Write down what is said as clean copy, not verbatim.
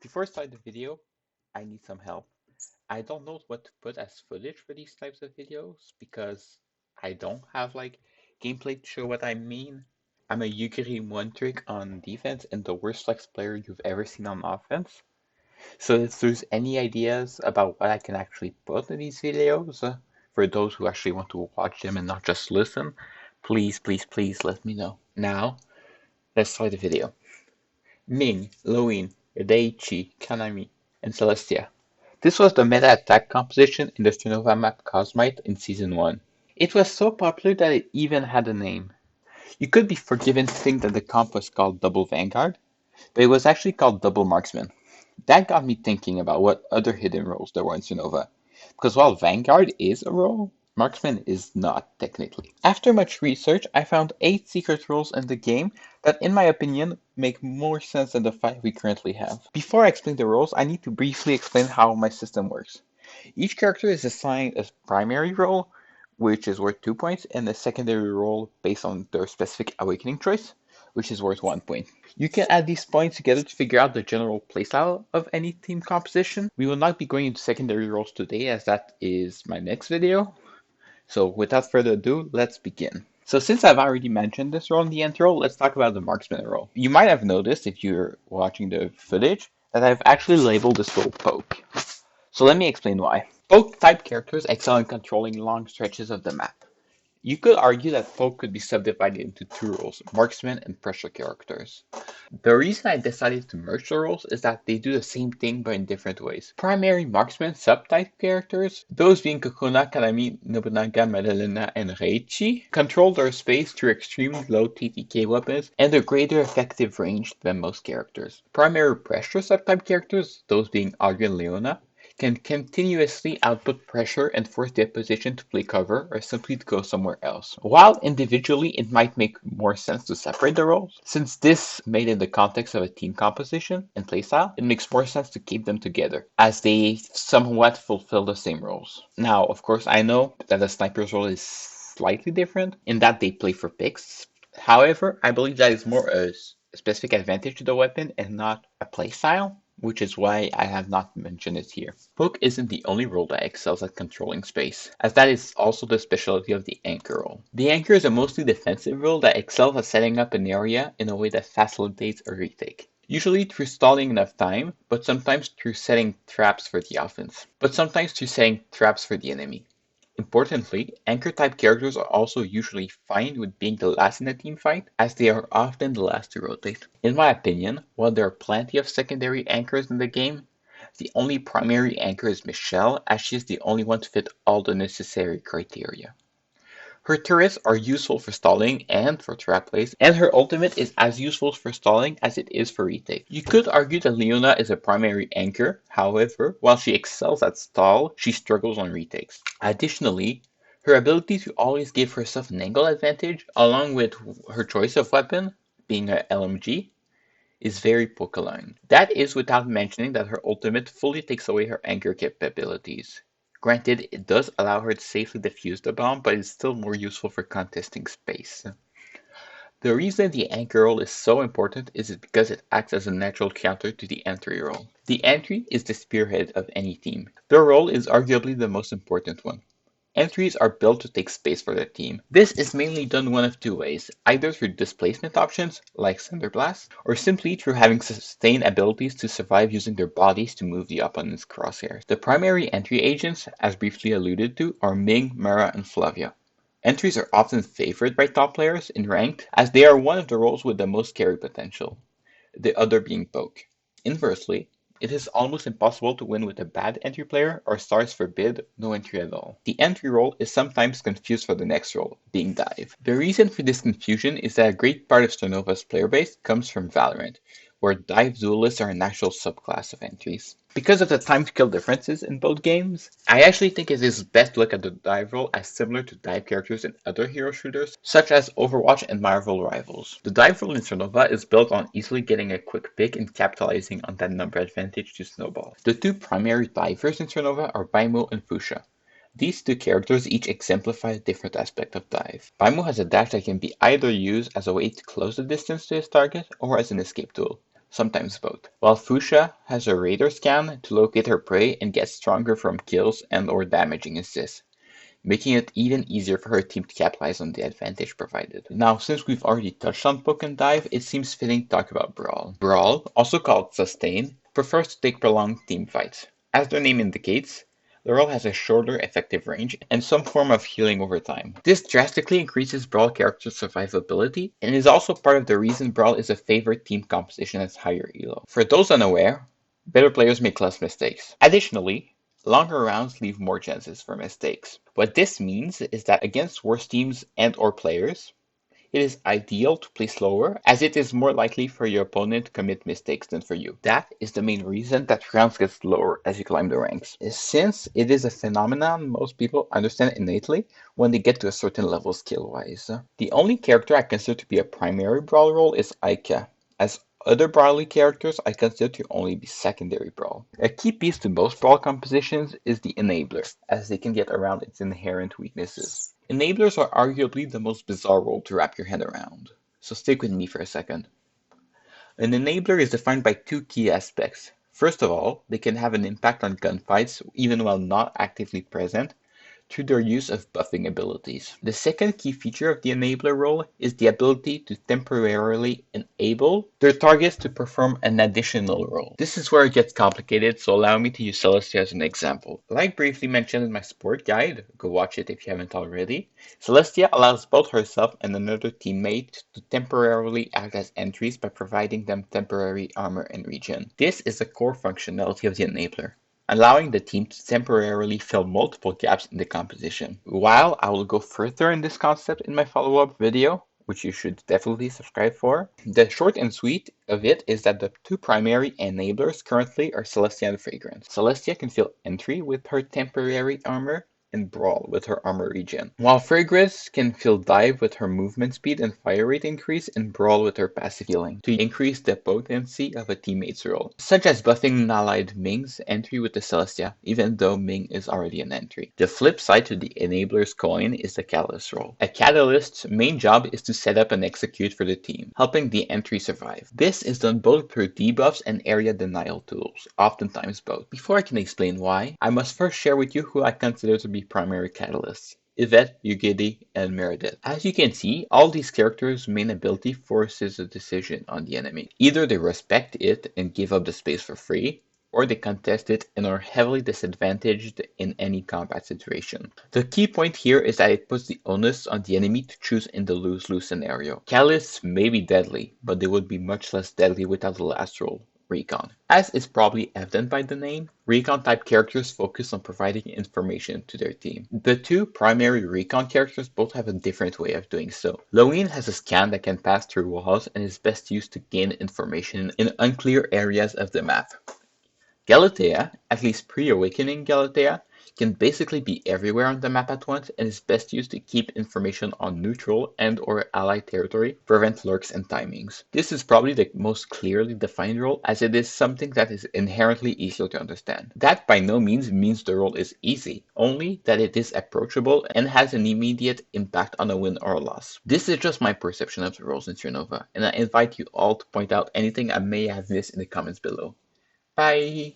Before I start the video, I need some help. I don't know what to put as footage for these types of videos because I don't have gameplay to show what I mean. I'm a Yukiri one trick on defense and the worst flex player you've ever seen on offense. So if there's any ideas about what I can actually put in these videos, for those who actually want to watch them and not just listen, please let me know. Now, let's start the video. Ming, Loin, Daichi, Kanami, and Celestia. This was the meta attack composition in the Strinova map Cosmite in Season 1. It was so popular that it even had a name. You could be forgiven to think that the comp was called Double Vanguard, but it was actually called Double Marksman. That got me thinking about what other hidden roles there were in Strinova, because while Vanguard is a role, Marksman is not, technically. After much research, I found 8 secret roles in the game that, in my opinion, make more sense than the 5 we currently have. Before I explain the roles, I need to briefly explain how my system works. Each character is assigned a primary role, which is worth 2 points, and a secondary role based on their specific awakening choice, which is worth 1 point. You can add these points together to figure out the general playstyle of any team composition. We will not be going into secondary roles today, as that is my next video. So without further ado, let's begin. So since I've already mentioned this role in the intro, let's talk about the marksman role. You might have noticed, if you're watching the footage, that I've actually labeled this role Poke. So let me explain why. Poke type characters excel in controlling long stretches of the map. You could argue that Poke could be subdivided into 2 roles, marksman and pressure characters. The reason I decided to merge the roles is that they do the same thing but in different ways. Primary marksman subtype characters, those being Kokona, Kanami, Nobunaga, Madalena, and Reichi, control their space through extremely low TTK weapons and a greater effective range than most characters. Primary pressure subtype characters, those being Audrey and Leona, can continuously output pressure and force the opposition to play cover or simply to go somewhere else. While individually it might make more sense to separate the roles, since this made in the context of a team composition and playstyle, it makes more sense to keep them together, as they somewhat fulfill the same roles. Now, of course, I know that a sniper's role is slightly different in that they play for picks. However, I believe that is more a specific advantage to the weapon and not a playstyle, which is why I have not mentioned it here. Poke isn't the only role that excels at controlling space, as that is also the specialty of the anchor role. The anchor is a mostly defensive role that excels at setting up an area in a way that facilitates a retake. Usually through stalling enough time, but sometimes through setting traps for the offense, but sometimes through setting traps for the enemy. Importantly, anchor-type characters are also usually fine with being the last in a team fight, as they are often the last to rotate. In my opinion, while there are plenty of secondary anchors in the game, the only primary anchor is Michelle, as she is the only one to fit all the necessary criteria. Her turrets are useful for stalling and for trap plays, and her ultimate is as useful for stalling as it is for retake. You could argue that Leona is a primary anchor, however, while she excels at stall, she struggles on retakes. Additionally, her ability to always give herself an angle advantage, along with her choice of weapon, being a LMG, is very Pokeline. That is without mentioning that her ultimate fully takes away her anchor capabilities. Granted, it does allow her to safely defuse the bomb, but it's still more useful for contesting space. The reason the anchor role is so important is because it acts as a natural counter to the entry role. The entry is the spearhead of any team. Their role is arguably the most important one. Entries are built to take space for their team. This is mainly done one of 2 ways, either through displacement options, like Cinder Blast, or simply through having sustained abilities to survive using their bodies to move the opponent's crosshairs. The primary entry agents, as briefly alluded to, are Ming, Mara, and Flavia. Entries are often favored by top players in ranked, as they are one of the roles with the most carry potential, the other being Poke. Inversely, it is almost impossible to win with a bad entry player, or stars forbid, no entry at all. The entry role is sometimes confused for the next role, being dive. The reason for this confusion is that a great part of Strinova's player base comes from Valorant, where dive duelists are a natural subclass of entries. Because of the time to kill differences in both games, I actually think it is best to look at the dive role as similar to dive characters in other hero shooters, such as Overwatch and Marvel Rivals. The dive role in Strinova is built on easily getting a quick pick and capitalizing on that number advantage to snowball. The 2 primary divers in Strinova are Baimo and Fuchsia. These 2 characters each exemplify a different aspect of dive. Baimo has a dash that can be either used as a way to close the distance to his target or as an escape tool. sometimes both. While Fuchsia has a radar scan to locate her prey and gets stronger from kills and or damaging assists, making it even easier for her team to capitalize on the advantage provided. Now, since we've already touched on Poke and Dive, it seems fitting to talk about Brawl. Brawl, also called Sustain, prefers to take prolonged team fights. As their name indicates, the role has a shorter effective range and some form of healing over time. This drastically increases Brawl character's survivability and is also part of the reason Brawl is a favorite team composition as higher elo. For those unaware, better players make less mistakes. Additionally, longer rounds leave more chances for mistakes. What this means is that against worse teams and or players, it is ideal to play slower, as it is more likely for your opponent to commit mistakes than for you. That is the main reason that rounds get slower as you climb the ranks. Since it is a phenomenon most people understand innately when they get to a certain level skill-wise. The only character I consider to be a primary brawl role is Aika, as other brawly characters I consider to only be secondary brawl. A key piece to most brawl compositions is the enabler, as they can get around its inherent weaknesses. Enablers are arguably the most bizarre role to wrap your head around, so stick with me for a second. An enabler is defined by two key aspects. First of all, they can have an impact on gunfights even while not actively present, through their use of buffing abilities. The second key feature of the enabler role is the ability to temporarily enable their targets to perform an additional role. This is where it gets complicated, so allow me to use Celestia as an example. Like briefly mentioned in my support guide, go watch it if you haven't already, Celestia allows both herself and another teammate to temporarily act as entries by providing them temporary armor and regen. This is the core functionality of the enabler, allowing the team to temporarily fill multiple gaps in the composition. While I will go further in this concept in my follow-up video, which you should definitely subscribe for, the short and sweet of it is that the two primary enablers currently are Celestia and Fragrance. Celestia can fill entry with her temporary armor and Brawl with her armor regen, while Fragrance can fill Dive with her movement speed and fire rate increase and Brawl with her passive healing to increase the potency of a teammate's role, such as buffing allied Ming's entry with the Celestia, even though Ming is already an entry. The flip side to the enabler's coin is the Catalyst role. A Catalyst's main job is to set up and execute for the team, helping the entry survive. This is done both through debuffs and area denial tools, oftentimes both. Before I can explain why, I must first share with you who I consider to be primary catalysts: Yvette, Yugedi, and Meredith. As you can see, all these characters' main ability forces a decision on the enemy. Either they respect it and give up the space for free, or they contest it and are heavily disadvantaged in any combat situation. The key point here is that it puts the onus on the enemy to choose in the lose-lose scenario. Catalysts may be deadly, but they would be much less deadly without the last role, Recon. As is probably evident by the name, Recon type characters focus on providing information to their team. The two primary Recon characters both have a different way of doing so. Loeen has a scan that can pass through walls and is best used to gain information in unclear areas of the map. Galatea, at least pre-awakening Galatea, can basically be everywhere on the map at once and is best used to keep information on neutral and or allied territory, prevent lurks and timings. This is probably the most clearly defined role, as it is something that is inherently easier to understand. That by no means the role is easy, only that it is approachable and has an immediate impact on a win or a loss. This is just my perception of the roles in Strinova, and I invite you all to point out anything I may have missed in the comments below. Bye!